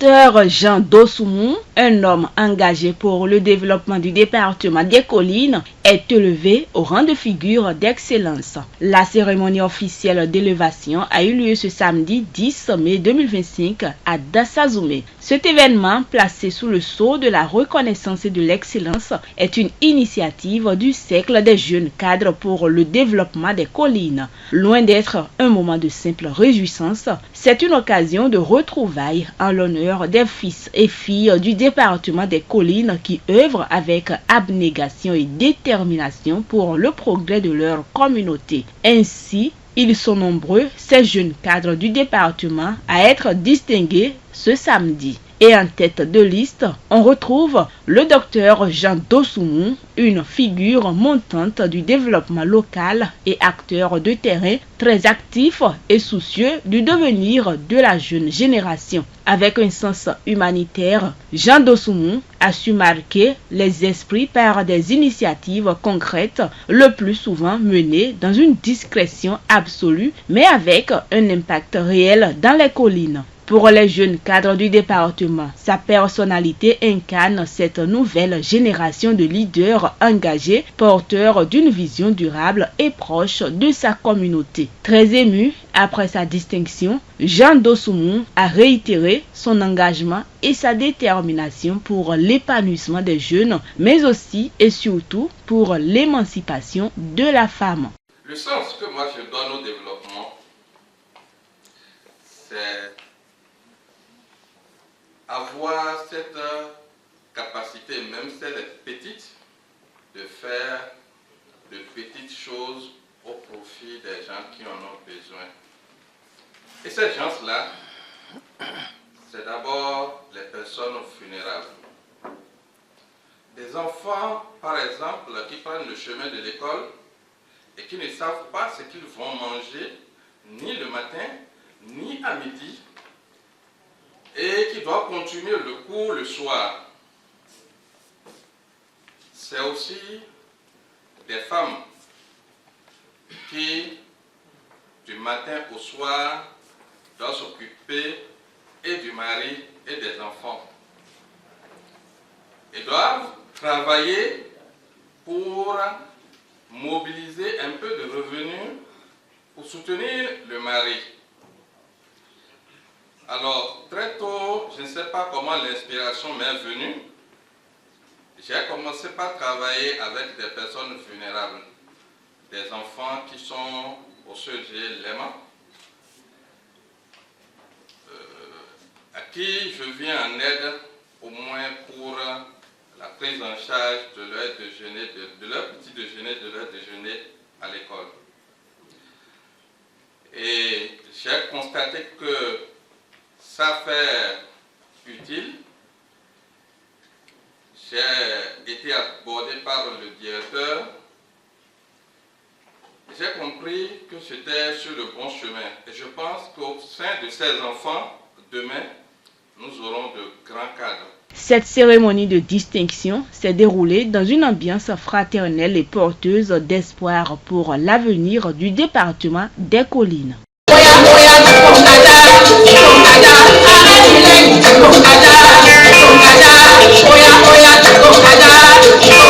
Docteur Jean Dosoumou, un homme engagé pour le développement du département des Collines, est élevé au rang de figure d'excellence. La cérémonie officielle d'élévation a eu lieu ce samedi 10 mai 2025 à Dassazoumé. Cet événement, placé sous le sceau de la reconnaissance et de l'excellence, est une initiative du cercle des jeunes cadres pour le développement des collines. Loin d'être un moment de simple réjouissance, c'est une occasion de retrouvailles en l'honneur des fils et filles du département des Collines qui œuvrent avec abnégation et détermination pour le progrès de leur communauté. Ainsi, ils sont nombreux, ces jeunes cadres du département, à être distingués ce samedi. Et en tête de liste, on retrouve le docteur Jean Dosoumou, une figure montante du développement local et acteur de terrain très actif et soucieux du devenir de la jeune génération. Avec un sens humanitaire, Jean Dosoumou a su marquer les esprits par des initiatives concrètes, le plus souvent menées dans une discrétion absolue, mais avec un impact réel dans les collines. Pour les jeunes cadres du département, sa personnalité incarne cette nouvelle génération de leaders engagés, porteurs d'une vision durable et proche de sa communauté. Très ému, après sa distinction, Jean Dosoumou a réitéré son engagement et sa détermination pour l'épanouissement des jeunes, mais aussi et surtout pour l'émancipation de la femme. Le sens que moi je donne au développement, c'est avoir cette capacité, même si elle est petite, de faire de petites choses au profit des gens qui en ont besoin. Et ces gens-là, c'est d'abord les personnes vulnérables. Des enfants, par exemple, qui prennent le chemin de l'école et qui ne savent pas ce qu'ils vont manger, ni le matin, ni à midi, et qui doivent continuer le cours le soir. C'est aussi des femmes qui, du matin au soir, doivent s'occuper et du mari et des enfants. Ils doivent travailler pour mobiliser un peu de revenus pour soutenir le mari. Alors, très tôt, je ne sais pas comment l'inspiration m'est venue. J'ai commencé par travailler avec des personnes vulnérables, des enfants qui sont au CG Léman, à qui je viens en aide au moins pour la prise en charge de leur déjeuner, de leur petit déjeuner, de leur déjeuner à l'école. Et j'ai constaté que ça fait utile. J'ai été abordé par le directeur. J'ai compris que j'étais sur le bon chemin. Et je pense qu'au sein de ces enfants, demain, nous aurons de grands cadres. Cette cérémonie de distinction s'est déroulée dans une ambiance fraternelle et porteuse d'espoir pour l'avenir du département des Collines. Oya, oya,